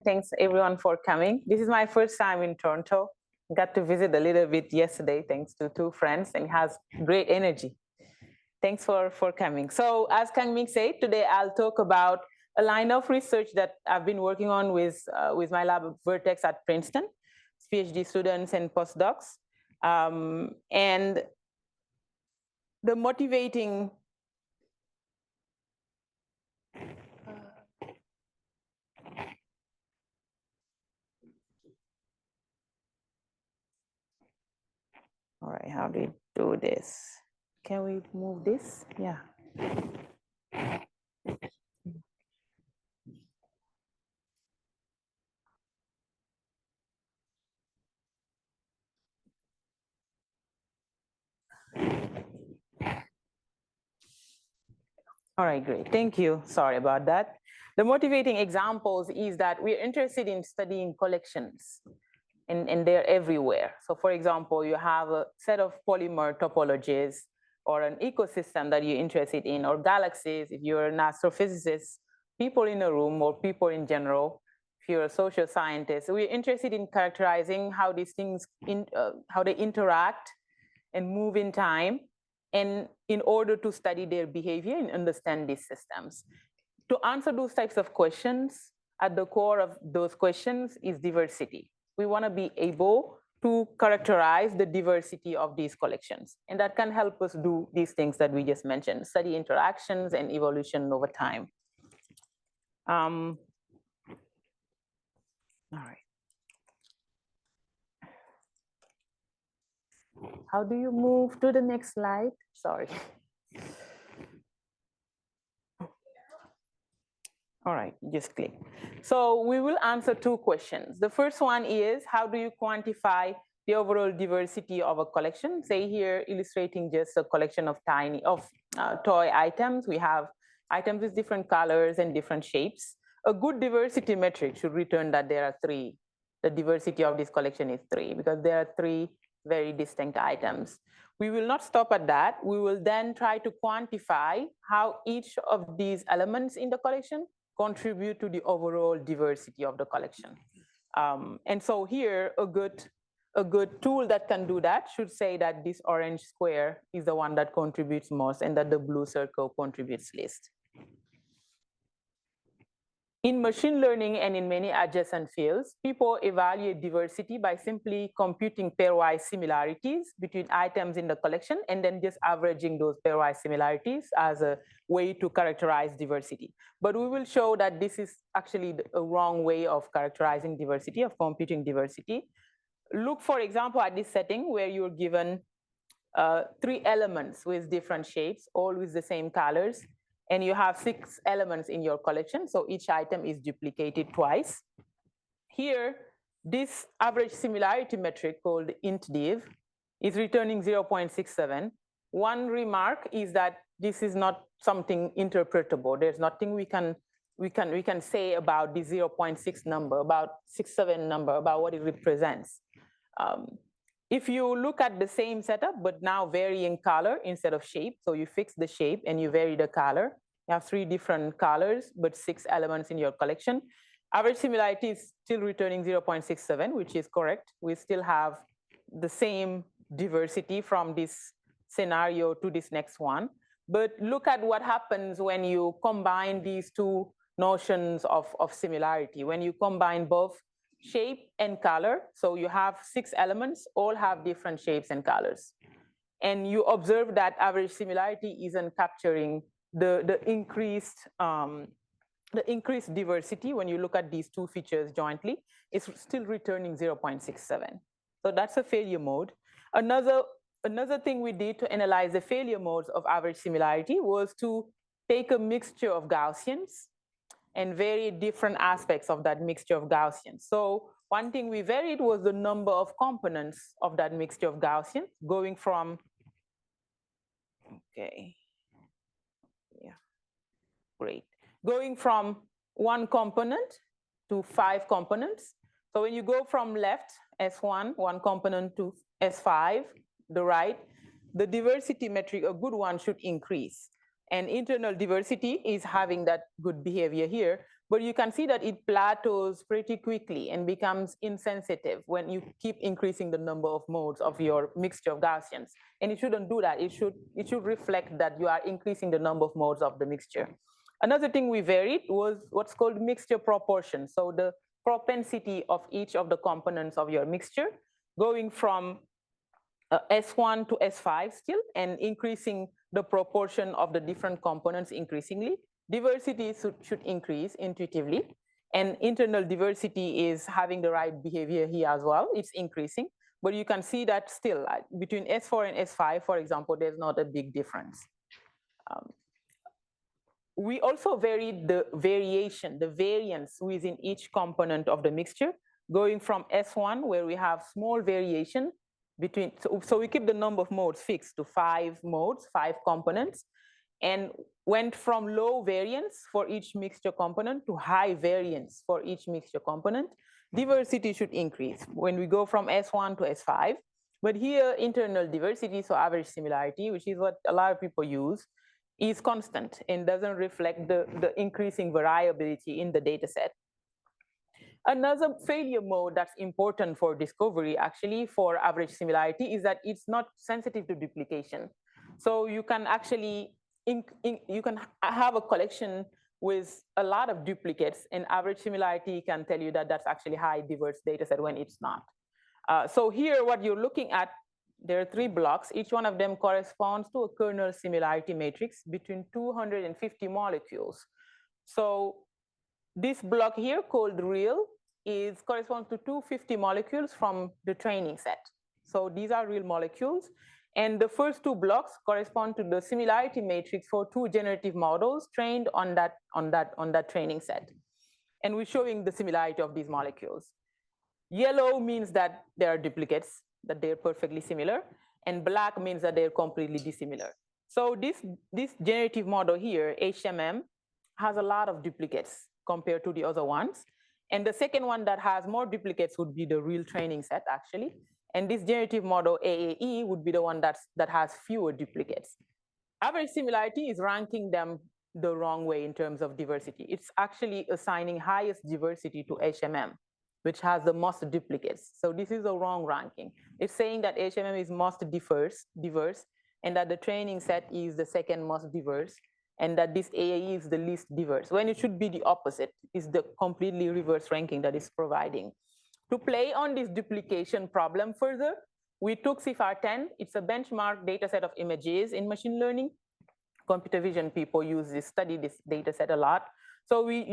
Thanks everyone for coming. This is my first time in Toronto. Got to visit a little bit yesterday, thanks to two friends, and has great energy. Thanks for coming. So as Kang Ming said, today I'll talk about a line of research that I've been working on with my lab at Vertex at Princeton, PhD students and postdocs. And the motivating all right, how do we do this? Can we move this? Yeah. All right, great. Thank you. Sorry about that. The motivating examples is that we're interested in studying collections, and they're everywhere. So for example, you have a set of polymer topologies or an ecosystem that you're interested in, or galaxies, if you're an astrophysicist, people in a room, or people in general, if you're a social scientist. We're interested in characterizing how these things, how they interact and move in time, and in order to study their behavior and understand these systems. To answer those types of questions, at the core of those questions is diversity. We want to be able to characterize the diversity of these collections. And that can help us do these things that we just mentioned, study interactions and evolution over time. All right. How do you move to the next slide? Sorry. All right, just click. So we will answer two questions. The first one is, how do you quantify the overall diversity of a collection? Say here, illustrating just a collection of toy items. We have items with different colors and different shapes. A good diversity metric should return that there are three. The diversity of this collection is three, because there are three very distinct items. We will not stop at that. We will then try to quantify how each of these elements in the collection contribute to the overall diversity of the collection. And so here, a good tool that can do that should say that this orange square is the one that contributes most and that the blue circle contributes least. In machine learning and in many adjacent fields, people evaluate diversity by simply computing pairwise similarities between items in the collection and then just averaging those pairwise similarities as a way to characterize diversity. But we will show that this is actually a wrong way of characterizing diversity, of computing diversity. Look, for example, at this setting where you're given three elements with different shapes, all with the same colors, and you have 6 elements in your collection, so each item is duplicated twice. Here, this average similarity metric called int_div is returning 0.67. One remark is that this is not something interpretable. There's nothing we can say about the 0.6 number, about 6.7 number, about what it represents. If you look at the same setup, but now varying color instead of shape, so you fix the shape and you vary the color, you have 3 different colors, but 6 elements in your collection. Average similarity is still returning 0.67, which is correct. We still have the same diversity from this scenario to this next one. But look at what happens when you combine these two notions of similarity, when you combine both shape and color. So you have 6 elements, all have different shapes and colors. And you observe that average similarity isn't capturing the increased diversity. When you look at these two features jointly, it's still returning 0.67. So that's a failure mode. Another thing we did to analyze the failure modes of average similarity was to take a mixture of Gaussians and vary different aspects of that mixture of Gaussians. So one thing we varied was the number of components of that mixture of Gaussians, going from, okay, yeah, great. Going from 1 component to 5 components. So when you go from left, S1, 1 component, to S5, the right, the diversity metric, a good one, should increase. And internal diversity is having that good behavior here. But you can see that it plateaus pretty quickly and becomes insensitive when you keep increasing the number of modes of your mixture of Gaussians. And it shouldn't do that. It should reflect that you are increasing the number of modes of the mixture. Another thing we varied was what's called mixture proportion. So the propensity of each of the components of your mixture, going from S1 to S5 still, and increasing the proportion of the different components increasingly. Diversity should increase intuitively, and internal diversity is having the right behavior here as well. It's increasing, but you can see that still between S4 and S5, for example, there's not a big difference. We also varied the variance within each component of the mixture, going from S1, where we have small variation between, so we keep the number of modes fixed to 5 modes, 5 components, and went from low variance for each mixture component to high variance for each mixture component. Diversity should increase when we go from S1 to S5. But here, internal diversity, so average similarity, which is what a lot of people use, is constant and doesn't reflect the increasing variability in the data set. Another failure mode that's important for discovery, actually, for average similarity, is that it's not sensitive to duplication. So you can actually you can have a collection with a lot of duplicates, and average similarity can tell you that that's actually high diverse data set when it's not. So here, what you're looking at, there are 3 blocks. Each one of them corresponds to a kernel similarity matrix between 250 molecules. So this block here, called real, corresponds to 250 molecules from the training set. So these are real molecules. And the first 2 blocks correspond to the similarity matrix for 2 generative models trained on that training set. And we're showing the similarity of these molecules. Yellow means that there are duplicates, that they're perfectly similar, and black means that they're completely dissimilar. So this generative model here, HMM, has a lot of duplicates compared to the other ones. And the second one that has more duplicates would be the real training set, actually. And this generative model, AAE, would be the one that has fewer duplicates. Average similarity is ranking them the wrong way in terms of diversity. It's actually assigning highest diversity to HMM, which has the most duplicates. So this is a wrong ranking. It's saying that HMM is most diverse, and that the training set is the second most diverse, and that this AAE is the least diverse, when it should be the opposite. It's the completely reverse ranking that is providing. To play on this duplication problem further, we took CIFAR-10. It's a benchmark data set of images in machine learning. Computer vision people study this data set a lot. So we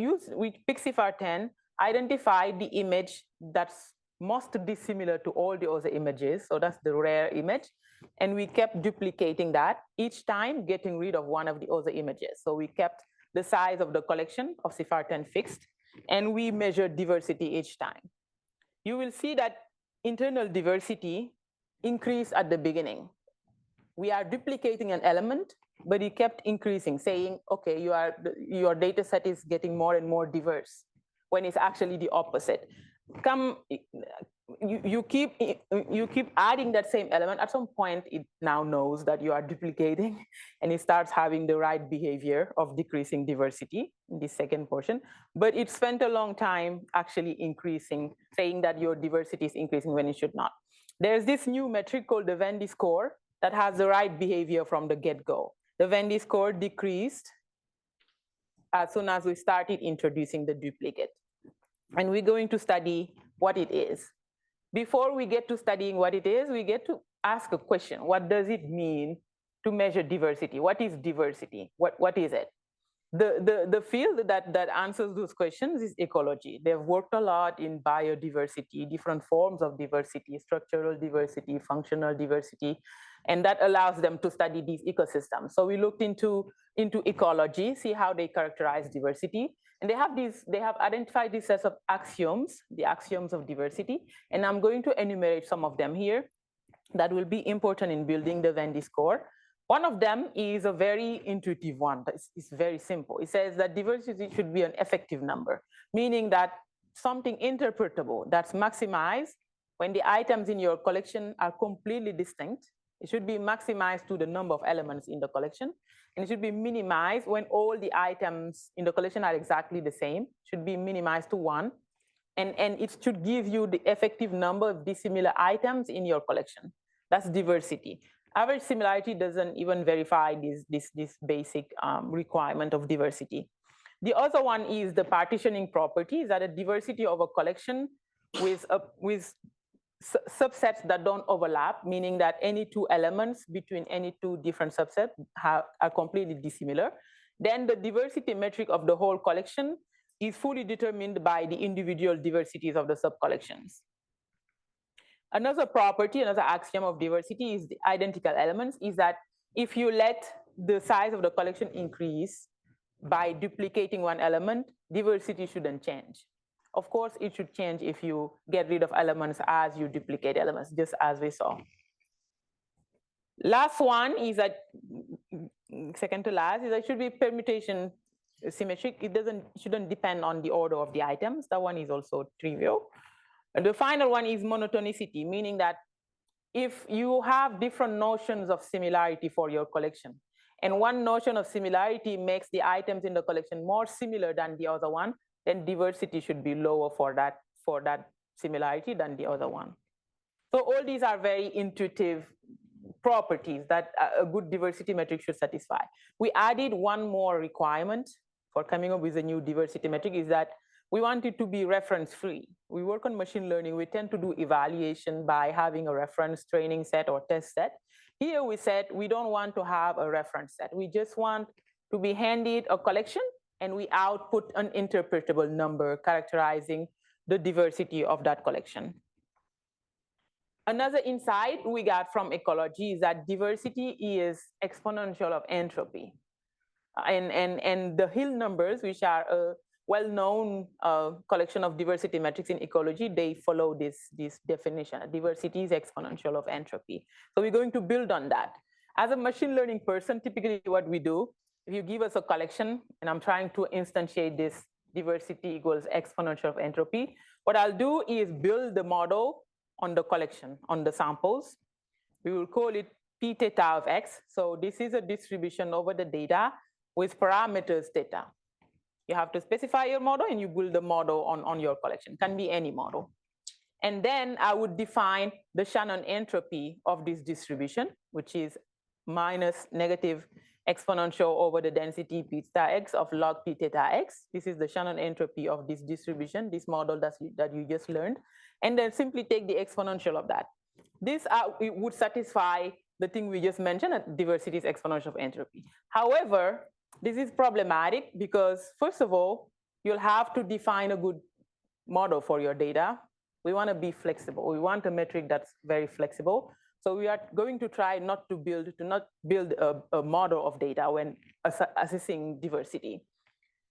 pick CIFAR-10, identify the image that's most dissimilar to all the other images. So that's the rare image. And we kept duplicating that each time, getting rid of one of the other images. So we kept the size of the collection of CIFAR-10 fixed, and we measured diversity each time. You will see that internal diversity increased at the beginning. We are duplicating an element, but it kept increasing, saying, okay, your data set is getting more and more diverse, when it's actually the opposite. You keep adding that same element. At some point, it now knows that you are duplicating, and it starts having the right behavior of decreasing diversity in this second portion. But it spent a long time actually increasing, saying that your diversity is increasing when it should not. There's this new metric called the Vendi score that has the right behavior from the get-go. The Vendi score decreased as soon as we started introducing the duplicate. And we're going to study what it is. Before we get to studying what it is, we get to ask a question. What does it mean to measure diversity? What is diversity? What is it? The field that answers those questions is ecology. They've worked a lot in biodiversity, different forms of diversity, structural diversity, functional diversity, and that allows them to study these ecosystems. So we looked into ecology, see how they characterize diversity. And they have identified these sets of axioms, the axioms of diversity. And I'm going to enumerate some of them here that will be important in building the Vendi score. One of them is a very intuitive one. It's very simple. It says that diversity should be an effective number, meaning that something interpretable that's maximized when the items in your collection are completely distinct. It should be maximized to the number of elements in the collection. and it should be minimized when all the items in the collection are exactly the same, should be minimized to 1. And it should give you the effective number of dissimilar items in your collection. That's diversity. Average similarity doesn't even verify this basic requirement of diversity. The other one is the partitioning property, is that a diversity of a collection with subsets that don't overlap, meaning that any two elements between any two different subsets are completely dissimilar. Then the diversity metric of the whole collection is fully determined by the individual diversities of the sub-collections. Another property, another axiom of diversity is the identical elements, is that if you let the size of the collection increase by duplicating one element, diversity shouldn't change. Of course, it should change if you get rid of elements as you duplicate elements, just as we saw. Last one is that, second to last, is that it should be permutation symmetric. It shouldn't depend on the order of the items. That one is also trivial. And the final one is monotonicity, meaning that if you have different notions of similarity for your collection, and one notion of similarity makes the items in the collection more similar than the other one, then diversity should be lower for that similarity than the other one. So all these are very intuitive properties that a good diversity metric should satisfy. We added one more requirement for coming up with a new diversity metric, is that we want it to be reference-free. We work on machine learning. We tend to do evaluation by having a reference training set or test set. Here we said we don't want to have a reference set. We just want to be handed a collection and we output an interpretable number characterizing the diversity of that collection. Another insight we got from ecology is that diversity is exponential of entropy. And the Hill numbers, which are a well-known collection of diversity metrics in ecology, they follow this definition. Diversity is exponential of entropy. So we're going to build on that. As a machine learning person, typically what we do, if you give us a collection and I'm trying to instantiate this diversity equals exponential of entropy, what I'll do is build the model on the collection, on the samples. We will call it p theta of x. So this is a distribution over the data with parameters theta. You have to specify your model and you build the model on your collection. Can be any model. And then I would define the Shannon entropy of this distribution, which is minus negative exponential over the density p theta x of log p theta x. This is the Shannon entropy of this distribution, this model that you just learned. And then simply take the exponential of that. This it would satisfy the thing we just mentioned, that diversity is exponential of entropy. However, this is problematic because, first of all, you'll have to define a good model for your data. We want to be flexible. We want a metric that's very flexible. So we are going to try not to build a model of data when assessing diversity.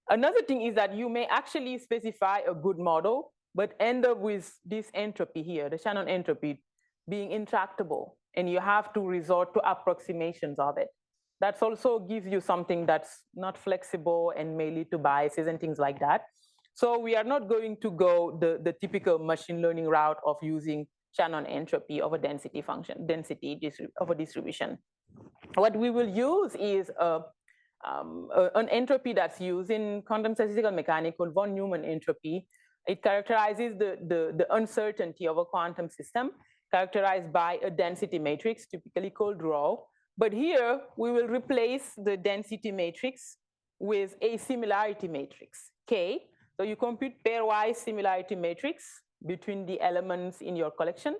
Another thing is that you may actually specify a good model, but end up with this entropy here, the Shannon entropy, being intractable, and you have to resort to approximations of it. That also gives you something that's not flexible and may lead to biases and things like that. So we are not going to go the typical machine learning route of using Shannon entropy of a density function, of a distribution. What we will use is an entropy that's used in quantum statistical mechanics called von Neumann entropy. It characterizes the uncertainty of a quantum system characterized by a density matrix, typically called rho. But here, we will replace the density matrix with a similarity matrix, K. So you compute pairwise similarity matrix between the elements in your collection,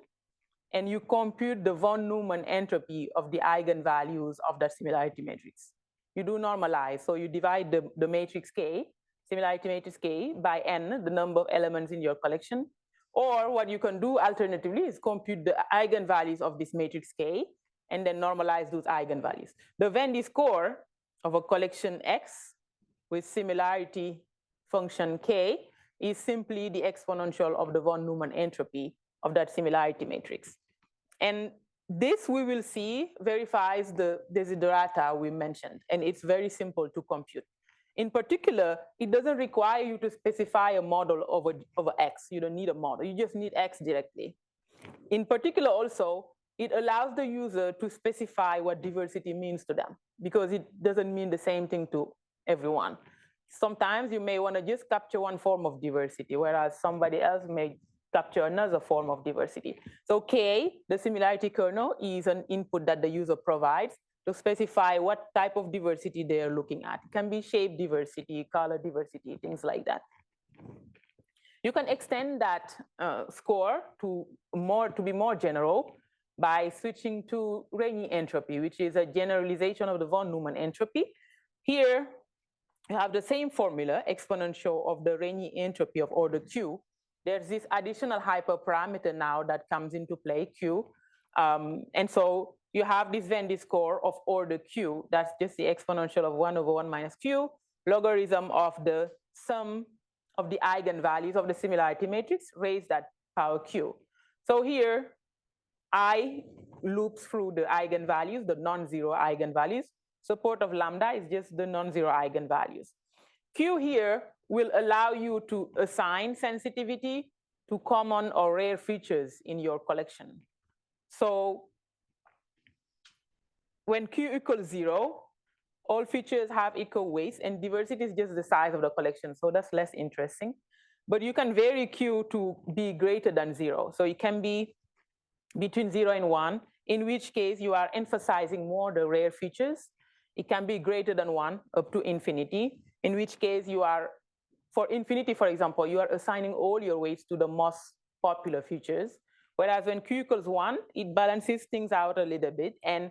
and you compute the von Neumann entropy of the eigenvalues of that similarity matrix. You do normalize, so you divide the matrix K, similarity matrix K, by n, the number of elements in your collection. Or what you can do alternatively is compute the eigenvalues of this matrix K, and then normalize those eigenvalues. The Vendi score of a collection X with similarity function K is simply the exponential of the von Neumann entropy of that similarity matrix. And this, we will see, verifies the desiderata we mentioned, and it's very simple to compute. In particular, it doesn't require you to specify a model over X. You don't need a model. You just need X directly. In particular also, it allows the user to specify what diversity means to them, because it doesn't mean the same thing to everyone. Sometimes you may want to just capture one form of diversity, whereas somebody else may capture another form of diversity. So K, the similarity kernel, is an input that the user provides to specify what type of diversity they are looking at. It can be shape diversity, color diversity, things like that. You can extend that score to be more general by switching to Rényi entropy, which is a generalization of the von Neumann entropy. Here, you have the same formula, exponential of the Rényi entropy of order Q. There's this additional hyperparameter now that comes into play, Q. And so you have this Vendi score of order Q. That's just the exponential of 1 over 1 minus Q, logarithm of the sum of the eigenvalues of the similarity matrix raised at power Q. So here, I loops through the eigenvalues, the non-zero eigenvalues. Support of lambda is just the non-zero eigenvalues. Q here will allow you to assign sensitivity to common or rare features in your collection. So when Q equals 0, all features have equal weights, and diversity is just the size of the collection, so that's less interesting. But you can vary Q to be greater than 0. So it can be between 0 and 1, in which case you are emphasizing more the rare features. It can be greater than 1 up to infinity, in which case you are, for infinity, for example, you are assigning all your weights to the most popular features. Whereas when Q equals 1, it balances things out a little bit, and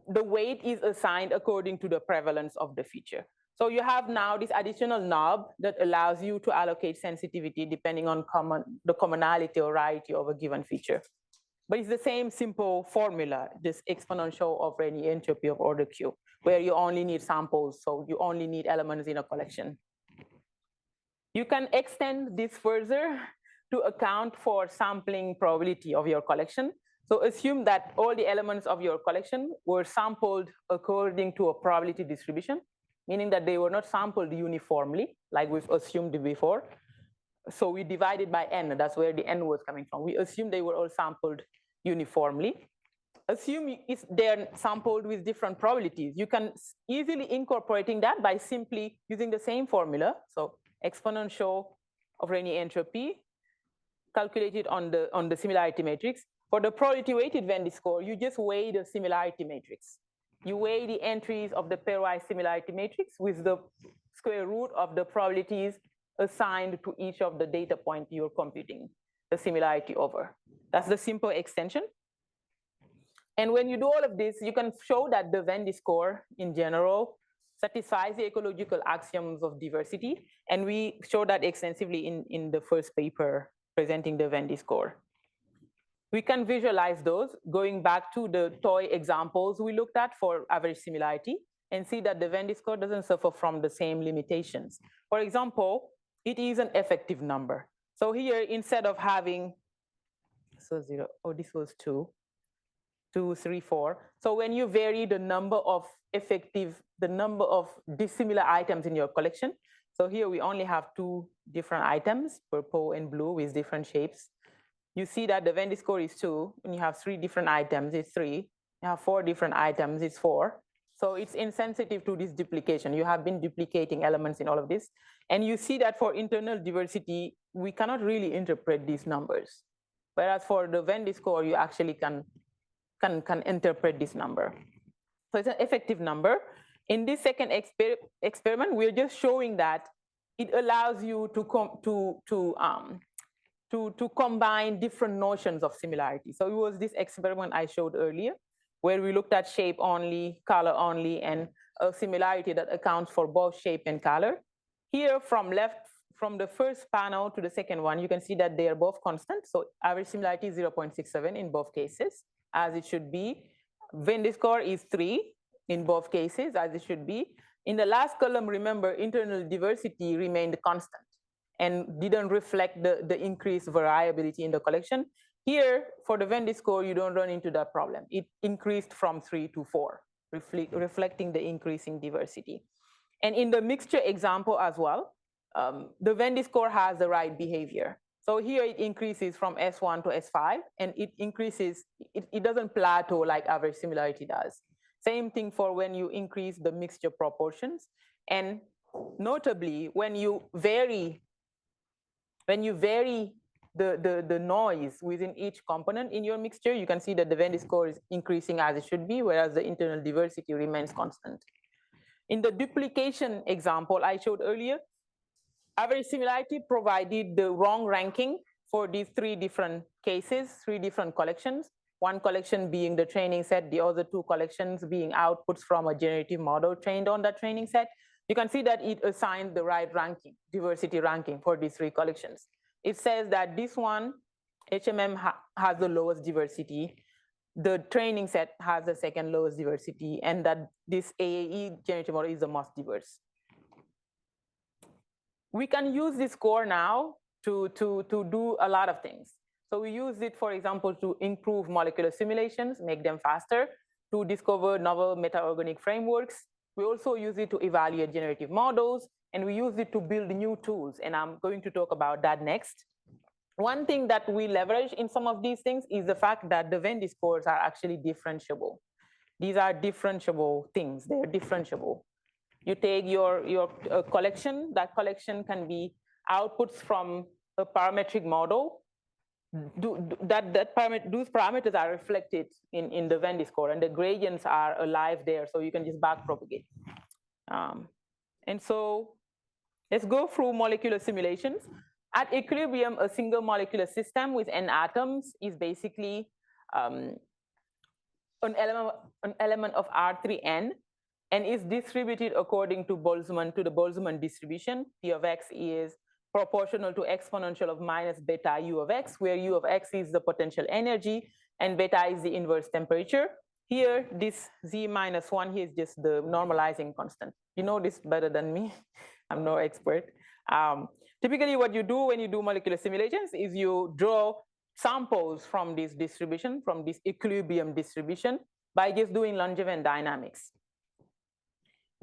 the weight is assigned according to the prevalence of the feature. So you have now this additional knob that allows you to allocate sensitivity depending on the commonality or rarity of a given feature. But it's the same simple formula, this exponential of Rényi entropy of order Q, where you only need samples, so you only need elements in a collection. You can extend this further to account for sampling probability of your collection. So assume that all the elements of your collection were sampled according to a probability distribution, meaning that they were not sampled uniformly, like we've assumed before. So we divided by n, that's where the n was coming from. We assume they were all sampled uniformly. Assume they're sampled with different probabilities. You can easily incorporating that by simply using the same formula. So exponential of Rényi entropy calculated on the similarity matrix. For the probability weighted Vendi score, you just weigh the similarity matrix. You weigh the entries of the pairwise similarity matrix with the square root of the probabilities assigned to each of the data points you're computing the similarity over. That's the simple extension. And when you do all of this, you can show that the Vendi score in general satisfies the ecological axioms of diversity. And we show that extensively in the first paper presenting the Vendi score. We can visualize those going back to the toy examples we looked at for average similarity and see that the Vendi score doesn't suffer from the same limitations. For example, it is an effective number. So here, instead of having, so 0, oh, this was 2, 2, 3, 4. So when you vary the number of dissimilar items in your collection, so here we only have 2 different items, purple and blue with different shapes. You see that the Vendi score is 2. When you have 3 different items, it's 3. You have 4 different items, it's 4. So it's insensitive to this duplication. You have been duplicating elements in all of this. And you see that for internal diversity, we cannot really interpret these numbers. Whereas for the Vendi score, you actually can interpret this number. So it's an effective number. In this second experiment, we're just showing that it allows you to combine different notions of similarity. So it was this experiment I showed earlier, where we looked at shape only, color only, and a similarity that accounts for both shape and color. Here from the first panel to the second one, you can see that they are both constant. So average similarity is 0.67 in both cases, as it should be. Vendi score is 3 in both cases, as it should be. In the last column, remember, internal diversity remained constant and didn't reflect the increased variability in the collection. Here, for the Vendi score, you don't run into that problem. It increased from 3 to 4, reflecting the increasing diversity. And in the mixture example as well, the Vendi score has the right behavior. So here it increases from S1 to S5, and it increases, it doesn't plateau like average similarity does. Same thing for when you increase the mixture proportions. And notably, when you vary the noise within each component in your mixture, you can see that the Vendi score is increasing as it should be, whereas the internal diversity remains constant. In the duplication example I showed earlier, average similarity provided the wrong ranking for these three different cases, three different collections. One collection being the training set, the other two collections being outputs from a generative model trained on that training set. You can see that it assigned the right ranking, diversity ranking for these three collections. It says that this one, HMM has the lowest diversity, the training set has the second lowest diversity, and that this AAE generative model is the most diverse. We can use this score now to do a lot of things. So we use it, for example, to improve molecular simulations, make them faster, to discover novel meta-organic frameworks. We also use it to evaluate generative models, and we use it to build new tools, and I'm going to talk about that next. One thing that we leverage in some of these things is the fact that the Vendi scores are actually differentiable. These are differentiable things, they're differentiable. You take your collection, that collection can be outputs from a parametric model. Those parameters are reflected in the Vendi score, and the gradients are alive there, so you can just back propagate. And so let's go through molecular simulations. At equilibrium, a single molecular system with n atoms is basically an element of R3n, and is distributed according to the Boltzmann distribution. P of x is proportional to exponential of minus beta u of x, where u of x is the potential energy and beta is the inverse temperature. Here, this z minus 1 here is just the normalizing constant. You know this better than me. I'm no expert. Typically, what you do when you do molecular simulations is you draw samples from this distribution, from this equilibrium distribution, by just doing Langevin dynamics.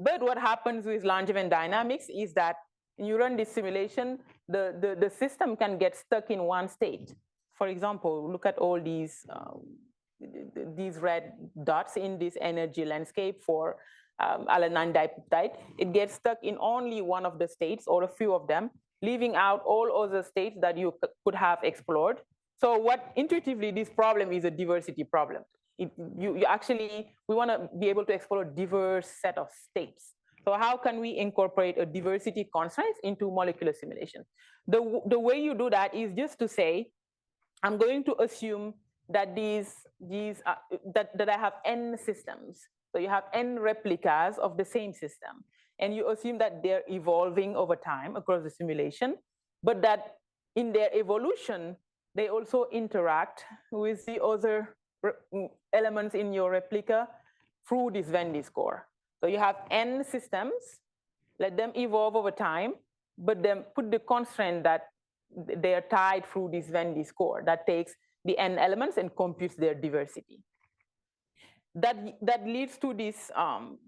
But what happens with Langevin dynamics is that when you run this simulation, the system can get stuck in one state. For example, look at all these red dots in this energy landscape for alanine dipeptide. It gets stuck in only one of the states or a few of them, leaving out all other states that you could have explored. So what intuitively this problem is a diversity problem. We want to be able to explore a diverse set of states. So how can we incorporate a diversity constraints into molecular simulation? The way you do that is just to say, I'm going to assume that that I have n systems. So you have n replicas of the same system, and you assume that they're evolving over time across the simulation, but that in their evolution, they also interact with the other elements in your replica through this Vendi score. So you have n systems, let them evolve over time, but then put the constraint that they are tied through this Vendi score that takes the n elements and computes their diversity. That leads to this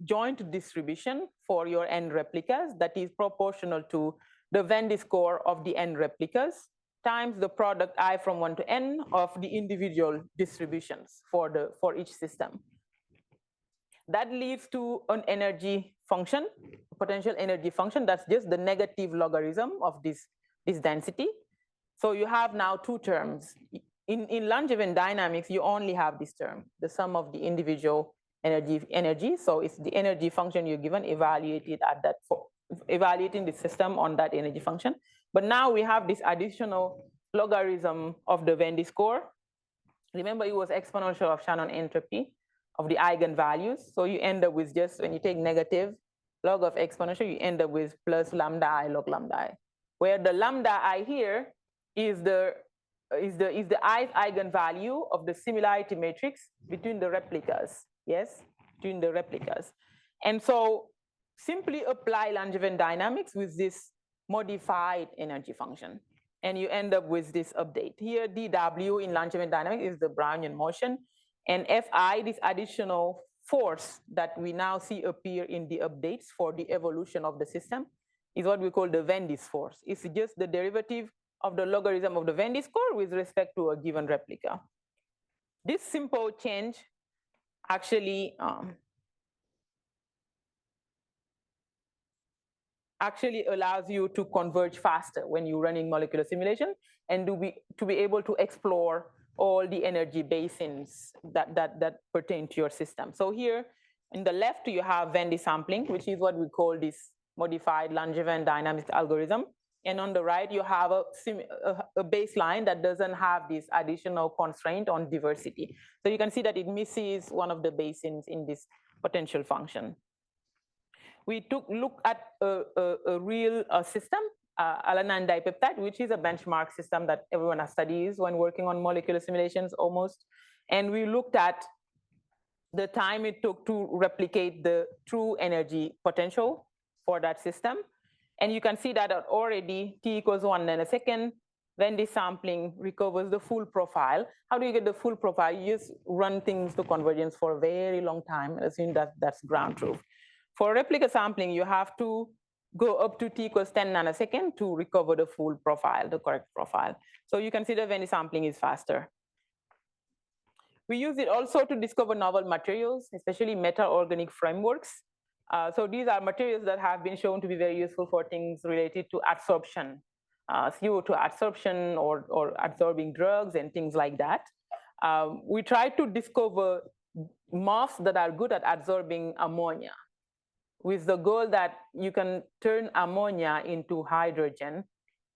joint distribution for your n replicas that is proportional to the Vendi score of the n replicas times the product I from 1 to n of the individual distributions for each system. That leads to an energy function, potential energy function, that's just the negative logarithm of this density. So you have now two terms. In Langevin dynamics, you only have this term, the sum of the individual energy. So it's the energy function you're given evaluated at that, evaluating the system on that energy function. But now we have this additional logarithm of the Vendi score. Remember, it was exponential of Shannon entropy of the eigenvalues. So you end up with just, when you take negative log of exponential, you end up with plus lambda I log lambda I, where the lambda I here is the ith eigenvalue of the similarity matrix between the replicas, yes, between the replicas. And so simply apply Langevin dynamics with this modified energy function, and you end up with this update. Here, dW in Langevin dynamics is the Brownian motion, and Fi, this additional force that we now see appear in the updates for the evolution of the system, is what we call the Vendi's force. It's just the derivative of the logarithm of the Vendi score with respect to a given replica. This simple change actually allows you to converge faster when you're running molecular simulation and to be able to explore all the energy basins that pertain to your system. So here in the left, you have Vendi sampling, which is what we call this modified Langevin dynamics algorithm. And on the right, you have a baseline that doesn't have this additional constraint on diversity. So you can see that it misses one of the basins in this potential function. We look at a real system, alanine dipeptide, which is a benchmark system that everyone studies when working on molecular simulations almost. And we looked at the time it took to replicate the true energy potential for that system. And you can see that already t equals 1 nanosecond, Vendi sampling recovers the full profile. How do you get the full profile? You just run things to convergence for a very long time, assuming that that's ground truth. For replica sampling, you have to go up to t equals 10 nanosecond to recover the full profile, the correct profile. So you can see that Vendi sampling is faster. We use it also to discover novel materials, especially meta-organic frameworks. So these are materials that have been shown to be very useful for things related to adsorption, CO2 adsorption or absorbing drugs and things like that. We try to discover MOFs that are good at absorbing ammonia, with the goal that you can turn ammonia into hydrogen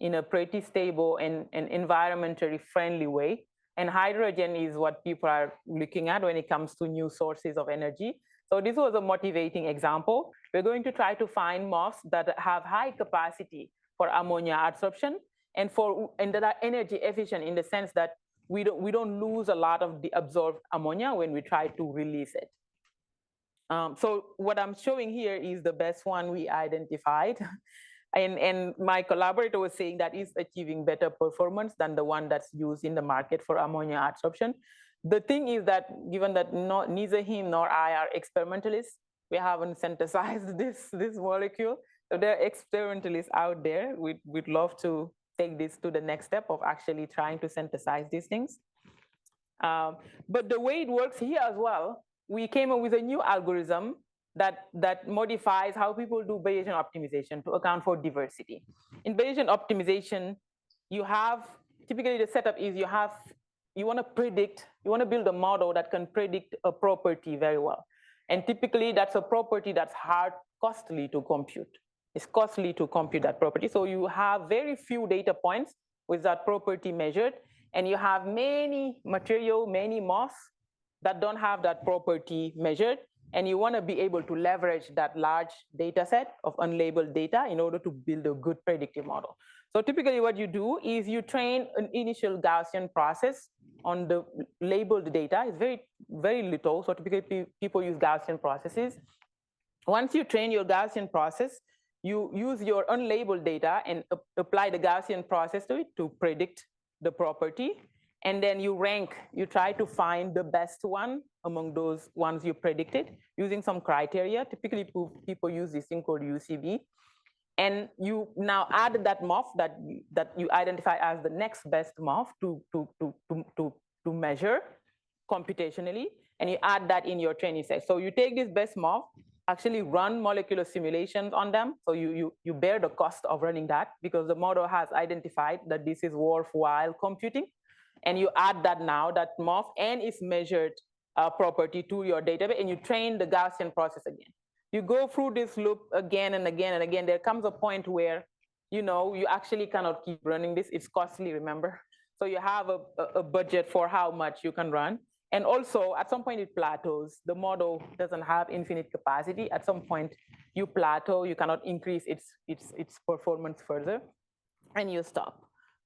in a pretty stable and environmentally friendly way. And hydrogen is what people are looking at when it comes to new sources of energy. So this was a motivating example. We're going to try to find MOFs that have high capacity for ammonia adsorption and that are energy efficient in the sense that we don't lose a lot of the absorbed ammonia when we try to release it. So what I'm showing here is the best one we identified. And my collaborator was saying that is achieving better performance than the one that's used in the market for ammonia adsorption. The thing is that given that neither him nor I are experimentalists, we haven't synthesized this molecule. So there are experimentalists out there. We'd love to take this to the next step of actually trying to synthesize these things. But the way it works here as well, we came up with a new algorithm that modifies how people do Bayesian optimization to account for diversity. In Bayesian optimization, you have, typically the setup is you want to build a model that can predict a property very well. And typically that's a property that's costly to compute. It's costly to compute that property. So you have very few data points with that property measured, and you have many MOFs that don't have that property measured. And you want to be able to leverage that large data set of unlabeled data in order to build a good predictive model. So typically what you do is you train an initial Gaussian process on the labeled data. It's very, very little. So typically people use Gaussian processes. Once you train your Gaussian process, you use your unlabeled data and apply the Gaussian process to it to predict the property. And then you try to find the best one among those ones you predicted using some criteria. Typically, people use this thing called UCB. And you now add that MOF that you identify as the next best MOF to measure computationally, and you add that in your training set. So you take this best MOF, actually run molecular simulations on them. So you bear the cost of running that because the model has identified that this is worthwhile computing. And you add that MOF and its measured property to your database, and you train the Gaussian process again. You go through this loop again and again and again. There comes a point where, you actually cannot keep running this. It's costly, remember? So you have a budget for how much you can run. And also, at some point, it plateaus. The model doesn't have infinite capacity. At some point, you plateau. You cannot increase its performance further, and you stop.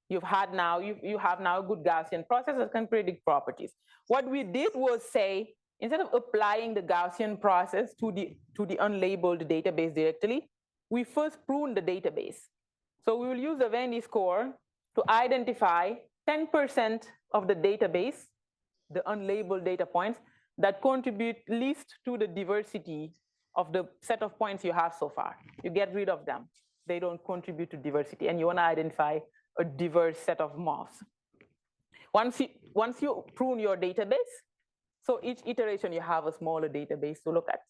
You have now a good Gaussian process that can predict properties. What we did was say, instead of applying the Gaussian process to the unlabeled database directly, we first prune the database. So we will use the Vendi score to identify 10% of the database, the unlabeled data points, that contribute least to the diversity of the set of points you have so far. You get rid of them. They don't contribute to diversity, and you want to identify a diverse set of MOFs. Once you prune your database, so each iteration you have a smaller database to look at.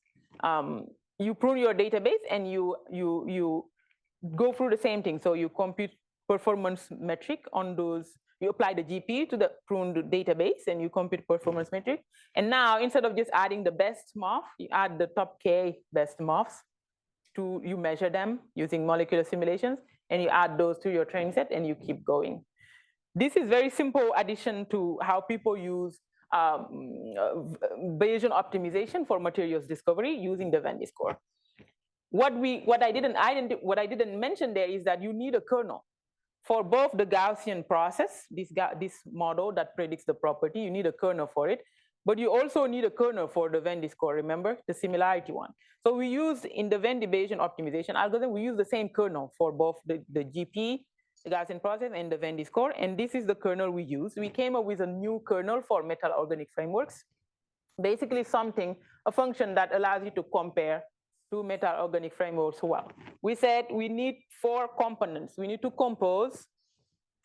You prune your database and you go through the same thing. So you compute performance metric on those. You apply the GPU to the pruned database and you compute performance metric. And now instead of just adding the best MOF, you add the top K best MOFs. You measure them using molecular simulations, and you add those to your training set, and you keep going. This is very simple addition to how people use Bayesian optimization for materials discovery using the Vendi score. What I didn't mention there is that you need a kernel for both the Gaussian process, this model that predicts the property. You need a kernel for it, but you also need a kernel for the Vendi score. Remember the similarity one. So we use in the Vendi Bayesian optimization algorithm, we use the same kernel for both the GP, the Gaussian process, and the Vendi score. And this is the kernel we use. We came up with a new kernel for metal organic frameworks. Basically a function that allows you to compare two metal organic frameworks well. We said we need 4 components. We need to compose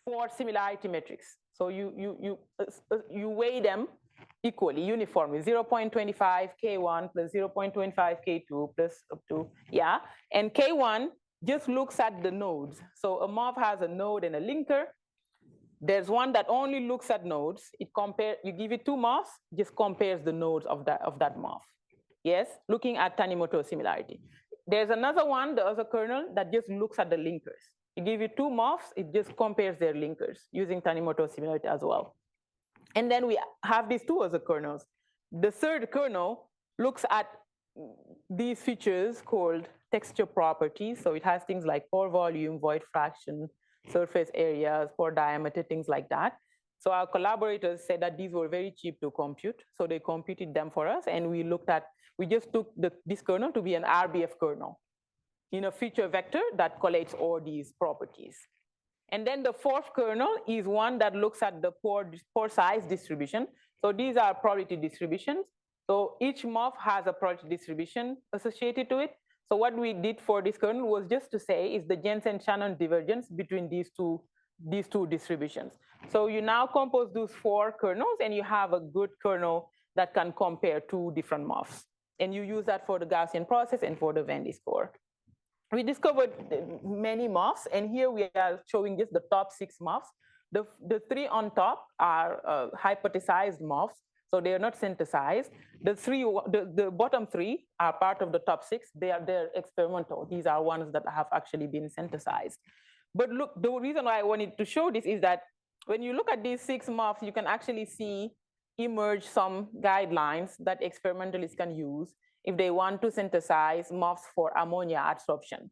4 similarity metrics. So you weigh them equally, uniformly, 0.25 K1 plus 0.25 K2 plus up to, yeah. And K1 just looks at the nodes. So a MOF has a node and a linker. There's one that only looks at nodes. You give it 2 MOFs, just compares the nodes of that MOF. Yes, looking at Tanimoto similarity. There's another one, the other kernel, that just looks at the linkers. You give it 2 MOFs, it just compares their linkers using Tanimoto similarity as well. And then we have these 2 other kernels. The third kernel looks at these features called texture properties. So it has things like pore volume, void fraction, surface areas, pore diameter, things like that. So our collaborators said that these were very cheap to compute. So they computed them for us. And we just took this kernel to be an RBF kernel in a feature vector that collates all these properties. And then the 4th kernel is one that looks at the pore size distribution. So these are probability distributions. So each MOF has a probability distribution associated to it. So what we did for this kernel was just to say is the Jensen-Shannon divergence between these two distributions. So you now compose those 4 kernels and you have a good kernel that can compare 2 different MOFs. And you use that for the Gaussian process and for the Vendi score. We discovered many MOFs, and here we are showing just the top 6 MOFs. The 3 on top are hypothesized MOFs, so they are not synthesized. The bottom 3 are part of the top 6. They're experimental. These are ones that have actually been synthesized. But look, the reason why I wanted to show this is that when you look at these 6 MOFs, you can actually see emerge some guidelines that experimentalists can use if they want to synthesize MOFs for ammonia adsorption.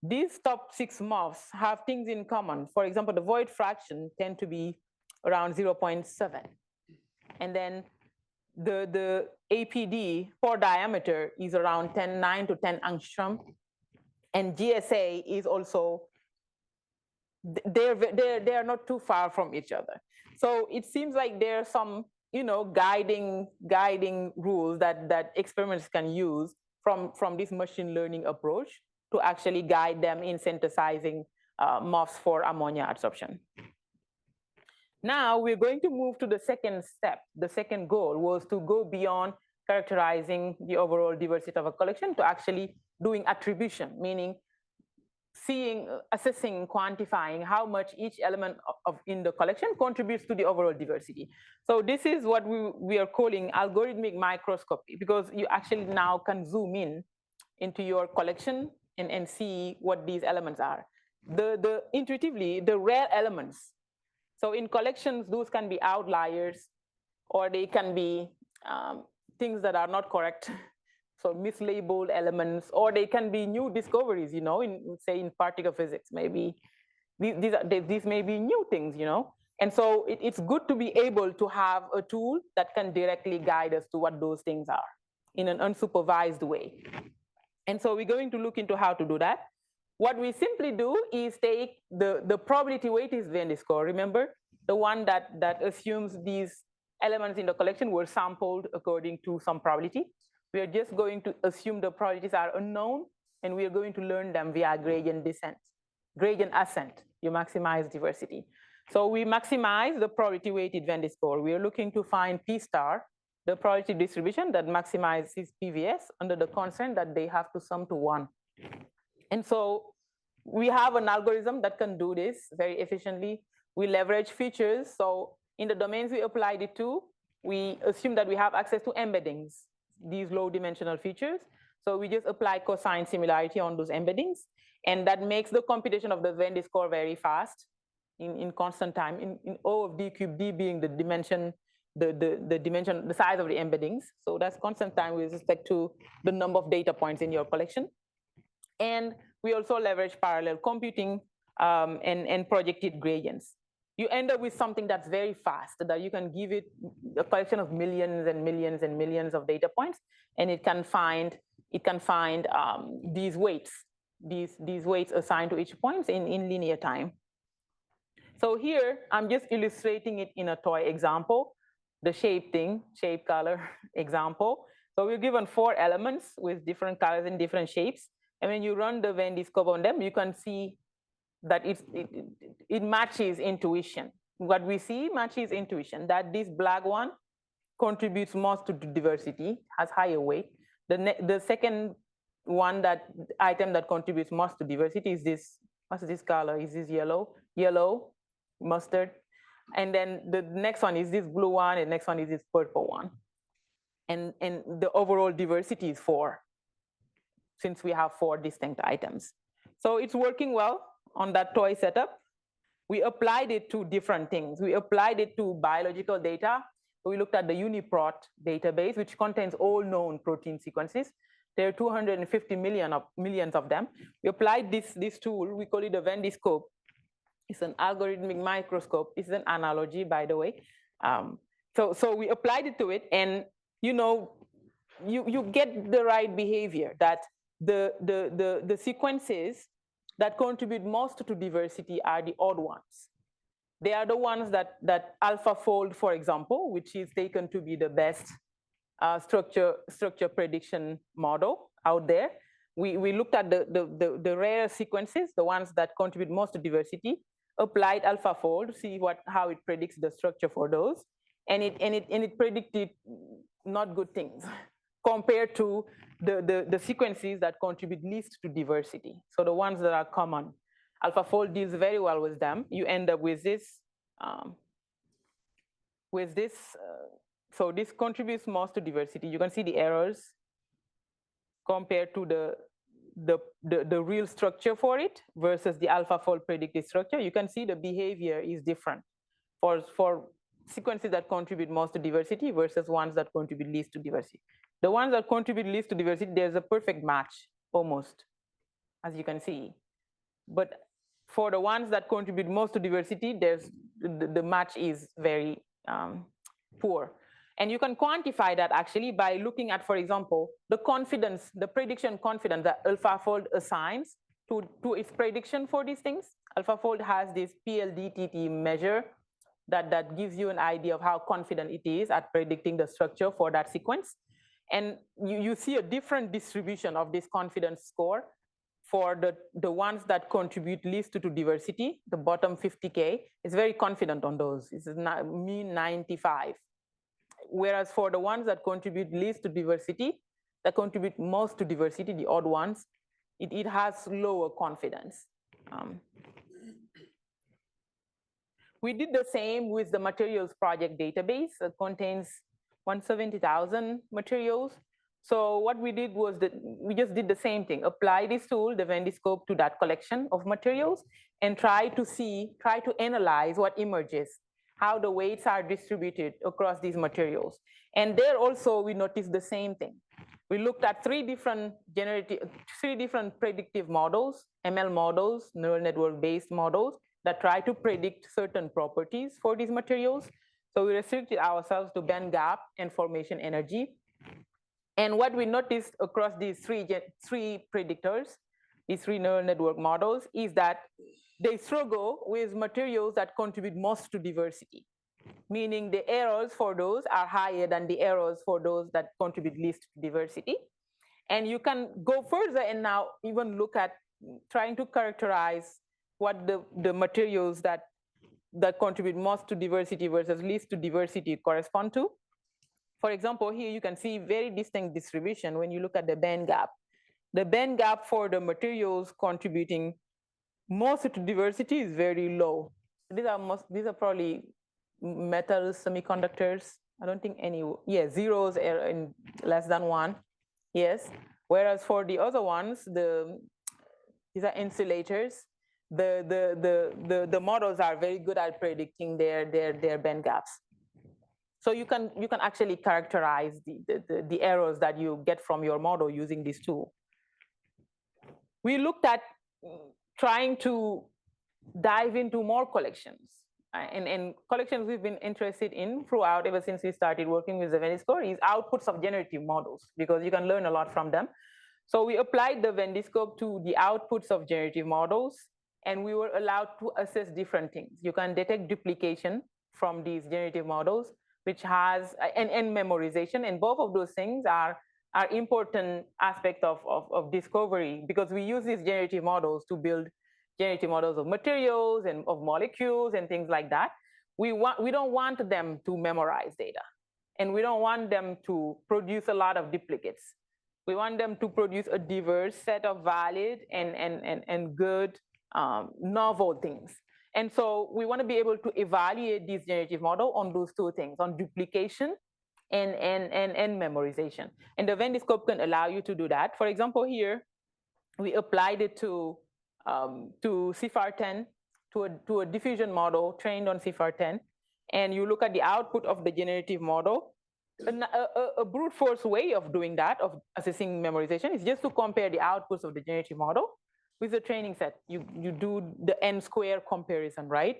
These top 6 MOFs have things in common. For example, the void fraction tend to be around 0.7. And then the APD, pore diameter, is around 9 to 10 angstrom. And GSA is also, they're not too far from each other. So it seems like there are some guiding rules that experiments can use from this machine learning approach to actually guide them in synthesizing MOFs for ammonia adsorption. Now we're going to move to the second step. The second goal was to go beyond characterizing the overall diversity of a collection to actually doing attribution, meaning assessing, quantifying how much each element in the collection contributes to the overall diversity. So this is what we are calling algorithmic microscopy, because you actually now can zoom into your collection and see what these elements are. Intuitively, the rare elements. So in collections, those can be outliers, or they can be things that are not correct. So mislabeled elements, or they can be new discoveries, say in particle physics, maybe these may be new things, And so it's good to be able to have a tool that can directly guide us to what those things are in an unsupervised way. And so we're going to look into how to do that. What we simply do is take the probability weighted Vendi score. Remember, the one that assumes these elements in the collection were sampled according to some probability. We are just going to assume the probabilities are unknown, and we are going to learn them via gradient descent. gradient ascent, you maximize diversity. So we maximize the probability weighted Vendi score. We are looking to find P star, the probability distribution that maximizes PVS under the constraint that they have to sum to 1. And so we have an algorithm that can do this very efficiently. We leverage features. So in the domains we applied it to, we assume that we have access to embeddings, these low dimensional features. So we just apply cosine similarity on those embeddings. And that makes the computation of the Vendi score very fast in constant time, in O of D cubed D being the dimension, the size of the embeddings. So that's constant time with respect to the number of data points in your collection. And we also leverage parallel computing and projected gradients. You end up with something that's very fast, that you can give it a collection of millions and millions and millions of data points, and it can find these weights, these weights assigned to each point in linear time. So here, I'm just illustrating it in a toy example, the shape color example. So we're given 4 elements with different colors and different shapes. And when you run the Vendi scope on them, you can see that it matches intuition. What we see matches intuition, that this black one contributes most to diversity, has higher weight. The second one, item that contributes most to diversity is this, what's this color? Is this yellow, mustard? And then the next one is this blue one, and the next one is this purple one. And the overall diversity is 4, since we have 4 distinct items. So it's working well on that toy setup. We applied it to different things. We applied it to biological data. We looked at the UniProt database, which contains all known protein sequences. There are 250 millions of them. We applied this tool, we call it a Vendi scope. It's an algorithmic microscope. It's an analogy, by the way. So we applied it to it, and you get the right behavior, that the sequences that contribute most to diversity are the odd ones. They are the ones that AlphaFold, for example, which is taken to be the best structure prediction model out there. We looked at the rare sequences, the ones that contribute most to diversity, applied AlphaFold, see how it predicts the structure for those, and it predicted not good things compared to the sequences that contribute least to diversity. So the ones that are common, AlphaFold deals very well with them. You end up with this. So this contributes most to diversity. You can see the errors compared to the real structure for it versus the AlphaFold predicted structure. You can see the behavior is different for sequences that contribute most to diversity versus ones that contribute least to diversity. The ones that contribute least to diversity, there's a perfect match, almost, as you can see. But for the ones that contribute most to diversity, the match is very poor. And you can quantify that actually by looking at, for example, the prediction confidence that AlphaFold assigns to its prediction for these things. AlphaFold has this PLDTT measure that gives you an idea of how confident it is at predicting the structure for that sequence. And you see a different distribution of this confidence score for the ones that contribute least to diversity. The bottom 50K is very confident on those. It's a mean 95. Whereas for the ones that contribute least to diversity, that contribute most to diversity, the odd ones, it has lower confidence. We did the same with the materials project database. It contains 170,000 materials. So what we did was that we just did the same thing, apply this tool, the Vendi scope, to that collection of materials and try to analyze what emerges, how the weights are distributed across these materials. And there also we noticed the same thing. We looked at three different predictive models, ML models, neural network-based models that try to predict certain properties for these materials. So we restricted ourselves to band gap and formation energy. And what we noticed across these three predictors, these 3 neural network models, is that they struggle with materials that contribute most to diversity, meaning the errors for those are higher than the errors for those that contribute least to diversity. And you can go further and now even look at trying to characterize what the materials that contribute most to diversity versus least to diversity correspond to. For example, here you can see very distinct distribution when you look at the band gap. The band gap for the materials contributing most to diversity is very low. These are probably metals, semiconductors. I don't think any, yeah, zeros are in less than 1. Yes. Whereas for the other ones, these are insulators. The models are very good at predicting their band gaps. So you can actually characterize the errors that you get from your model using this tool. We looked at trying to dive into more collections. And collections we've been interested in throughout ever since we started working with the Vendi Score is outputs of generative models, because you can learn a lot from them. So we applied the Vendi scope to the outputs of generative models, and we were allowed to assess different things. You can detect duplication from these generative models, which has, and memorization, and both of those things are important aspects of discovery, because we use these generative models to build generative models of materials and of molecules and things like that. We don't want them to memorize data, and we don't want them to produce a lot of duplicates. We want them to produce a diverse set of valid and good novel things. And so we want to be able to evaluate this generative model on those two things, on duplication and memorization. And the Vendi scope can allow you to do that. For example, here, we applied it to CIFAR10, to a diffusion model trained on CIFAR10. And you look at the output of the generative model. A brute force way of doing that, of assessing memorization, is just to compare the outputs of the generative model with the training set. You do the n square comparison, right?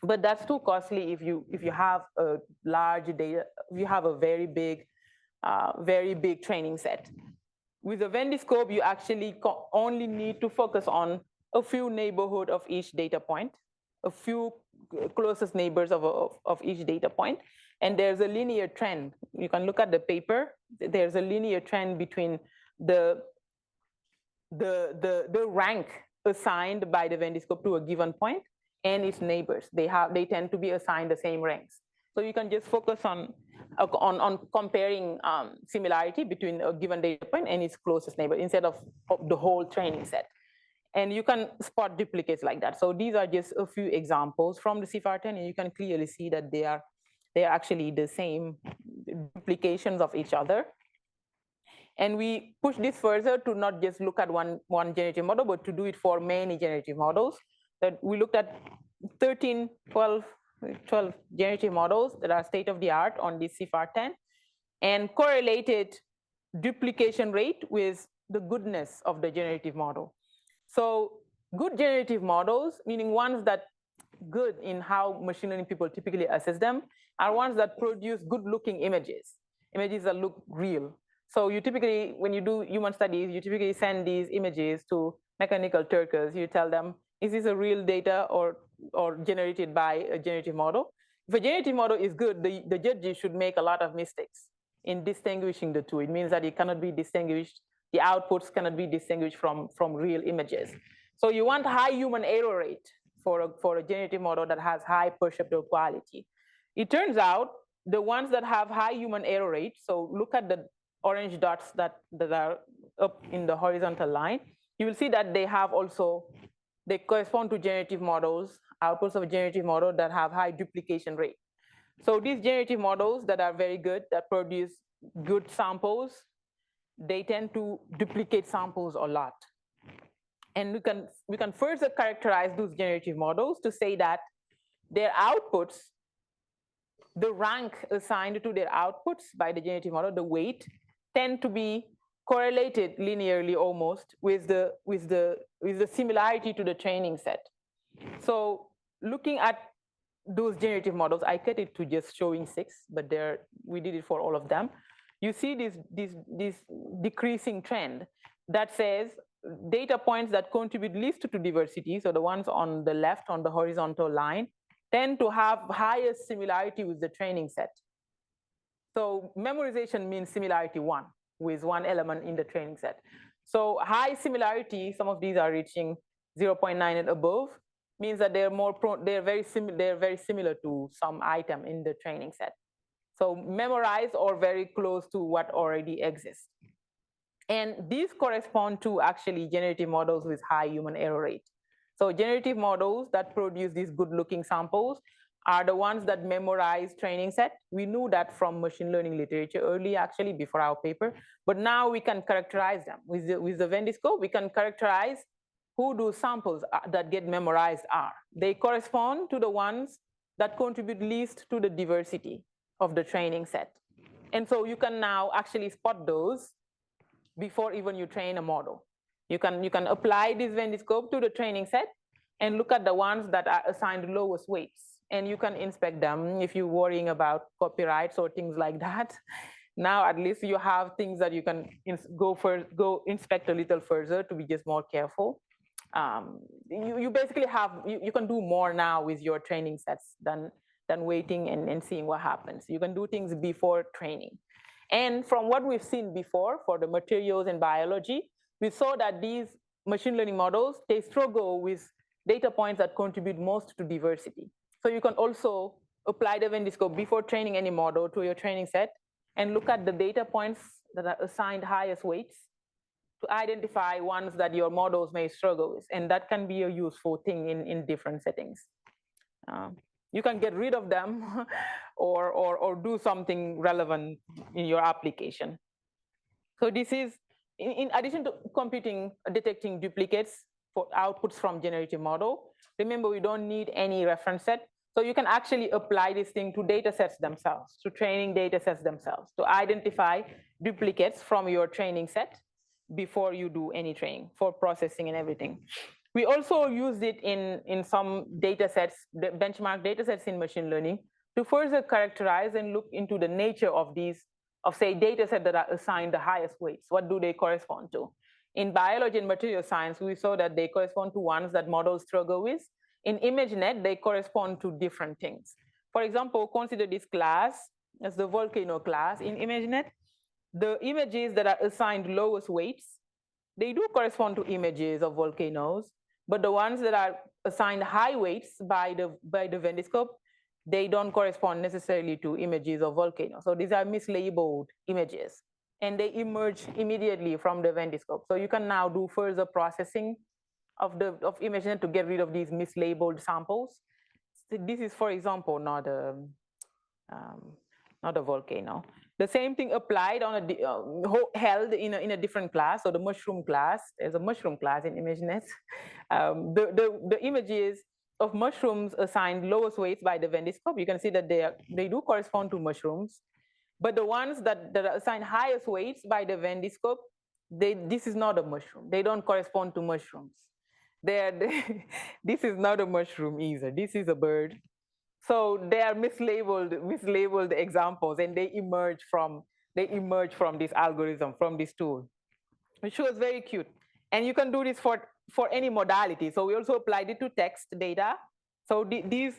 But that's too costly if you have a large data, if you have a very big training set. With the Vendi scope, you actually only need to focus on a few neighborhood of each data point, a few closest neighbors of each data point, and there's a linear trend. You can look at the paper. There's a linear trend between the rank assigned by the Vendi scope to a given point and its neighbors. They tend to be assigned the same ranks. So you can just focus on comparing similarity between a given data point and its closest neighbor instead of the whole training set. And you can spot duplicates like that. So these are just a few examples from the CIFAR10, and you can clearly see that they are actually the same duplications of each other. And we push this further to not just look at one generative model, but to do it for many generative models. That we looked at 13, 12 generative models that are state-of-the-art on this CIFAR10, and correlated duplication rate with the goodness of the generative model. So good generative models, meaning ones that good in how machine learning people typically assess them, are ones that produce good-looking images that look real. So you typically, when you do human studies, you typically send these images to mechanical Turkers. You tell them, is this a real data or generated by a generative model? If a generative model is good, the judges should make a lot of mistakes in distinguishing the two. It means that it cannot be distinguished, the outputs cannot be distinguished from real images. So you want high human error rate for a generative model that has high perceptual quality. It turns out the ones that have high human error rate, so look at the orange dots that are up in the horizontal line, you will see that they correspond to generative models, outputs of a generative model that have high duplication rate. So these generative models that are very good, that produce good samples, they tend to duplicate samples a lot. And we can further characterize those generative models to say that their outputs, the rank assigned to their outputs by the generative model, the weight, tend to be correlated linearly almost with the similarity to the training set. So looking at those generative models, I cut it to just showing 6, but we did it for all of them. You see this decreasing trend that says data points that contribute least to diversity, so the ones on the left on the horizontal line, tend to have highest similarity with the training set. So memorization means similarity 1 with one element in the training set. So high similarity, some of these are reaching 0.9 and above, means that they're very similar to some item in the training set. So memorized or very close to what already exists. And these correspond to actually generative models with high human error rate. So generative models that produce these good-looking samples are the ones that memorize training set. We knew that from machine learning literature early, actually, before our paper. But now we can characterize them. With the Vendi score, we can characterize who those samples that get memorized are. They correspond to the ones that contribute least to the diversity of the training set. And so you can now actually spot those before even you train a model. You can apply this Vendi scope to the training set and look at the ones that are assigned lowest weights. And you can inspect them if you're worrying about copyrights or things like that. Now, at least you have things that you can go inspect a little further to be just more careful. You basically you can do more now with your training sets than waiting and seeing what happens. You can do things before training. And from what we've seen before for the materials and biology, we saw that these machine learning models, they struggle with data points that contribute most to diversity. So you can also apply the Vendi scope before training any model to your training set and look at the data points that are assigned highest weights to identify ones that your models may struggle with. And that can be a useful thing in different settings. You can get rid of them or do something relevant in your application. So this is, in addition to detecting duplicates for outputs from generative model, remember we don't need any reference set. So you can actually apply this thing to data sets themselves, to training data sets themselves, to identify duplicates from your training set before you do any training for processing and everything. We also used it in some data sets, the benchmark data sets in machine learning, to further characterize and look into the nature of these, say, data sets that are assigned the highest weights. What do they correspond to? In biology and material science, we saw that they correspond to ones that models struggle with. In ImageNet, they correspond to different things. For example, consider this class as the volcano class in ImageNet. The images that are assigned lowest weights, they do correspond to images of volcanoes, but the ones that are assigned high weights by the Vendi scope, they don't correspond necessarily to images of volcanoes. So these are mislabeled images, and they emerge immediately from the Vendi scope. So you can now do further processing of ImageNet to get rid of these mislabeled samples. So this is, for example, not a volcano. The same thing applied on held in a different class. So the mushroom class, there's a mushroom class in ImageNet. The images of mushrooms assigned lowest weights by the Vendi scope, you can see that they do correspond to mushrooms. But the ones that are assigned highest weights by the Vendi scope, this is not a mushroom. They don't correspond to mushrooms. This is not a mushroom either. This is a bird. So they are mislabeled examples, and they emerge from this algorithm, from this tool, which was very cute. And you can do this for any modality. So we also applied it to text data. So these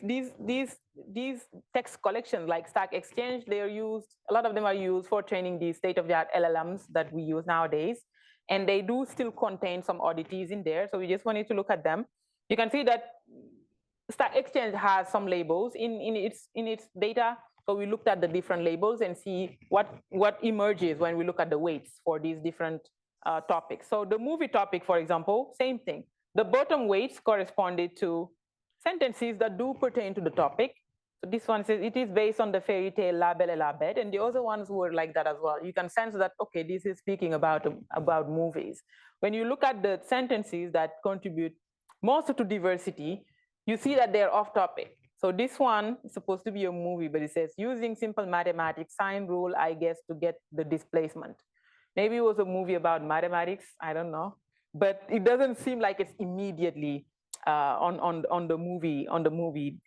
text collections like Stack Exchange, they are used. A lot of them are used for training these state-of-the-art LLMs that we use nowadays, and they do still contain some oddities in there. So we just wanted to look at them. You can see that Stack Exchange has some labels in its data. So we looked at the different labels and see what emerges when we look at the weights for these different topics. So the movie topic, for example, same thing. The bottom weights corresponded to sentences that do pertain to the topic. So this one says it is based on the fairy tale La Belle et la Bête, and the other ones were like that as well. You can sense that, okay, this is speaking about movies. When you look at the sentences that contribute most to diversity, you see that they're off topic. So this one is supposed to be a movie, but it says using simple mathematics, sine rule, I guess, to get the displacement. Maybe it was a movie about mathematics, I don't know. But it doesn't seem like it's immediately on the movie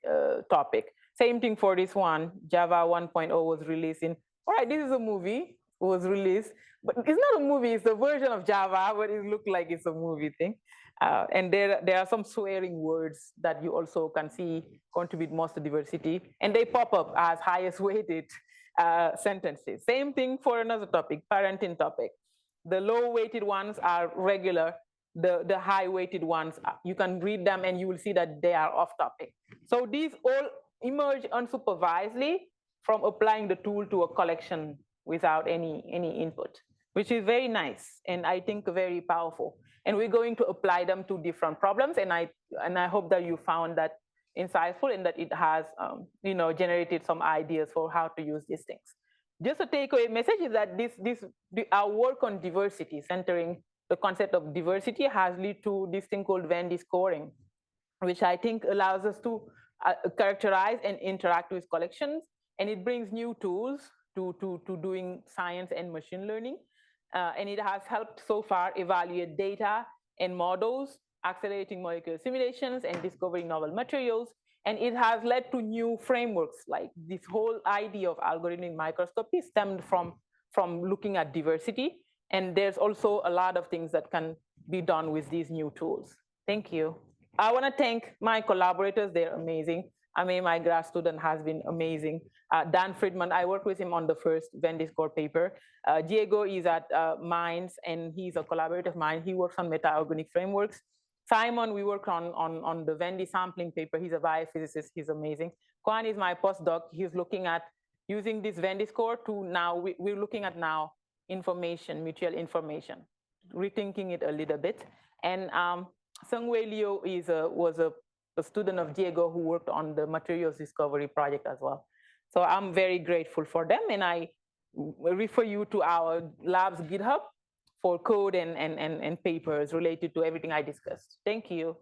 topic. Same thing for this one. Java 1.0 was released in, all right, this is a movie, was released, but it's not a movie, it's a version of Java, but it looked like it's a movie thing. And there are some swearing words that you also can see contribute most to diversity, and they pop up as highest weighted sentences. Same thing for another topic, parenting topic. The low weighted ones are regular the high-weighted ones, you can read them and you will see that they are off topic. So these all emerge unsupervisedly from applying the tool to a collection without any input, which is very nice and I think very powerful. And we're going to apply them to different problems, and I hope that you found that insightful and that it has generated some ideas for how to use these things. Just a takeaway message is that our work on diversity, centering the concept of diversity, has led to this thing called Vendi Scoring, which I think allows us to characterize and interact with collections, and it brings new tools to doing science and machine learning. And it has helped so far evaluate data and models, accelerating molecular simulations and discovering novel materials. And it has led to new frameworks, like this whole idea of algorithmic microscopy stemmed from looking at diversity. And there's also a lot of things that can be done with these new tools. Thank you. I want to thank my collaborators. They're amazing. I mean, my grad student has been amazing. Dan Friedman, I worked with him on the first Vendi Score paper. Diego is at Minds, and he's a collaborator of mine. He works on meta-organic frameworks. Simon, we work on the Vendi sampling paper. He's a biophysicist. He's amazing. Kwan is my postdoc. He's looking at using this Vendi Score to now, we're looking at now information, mutual information, rethinking it a little bit. And Sungwei Liu was a student of Diego who worked on the materials discovery project as well. So I'm very grateful for them, and I refer you to our lab's GitHub for code and papers related to everything I discussed. Thank you.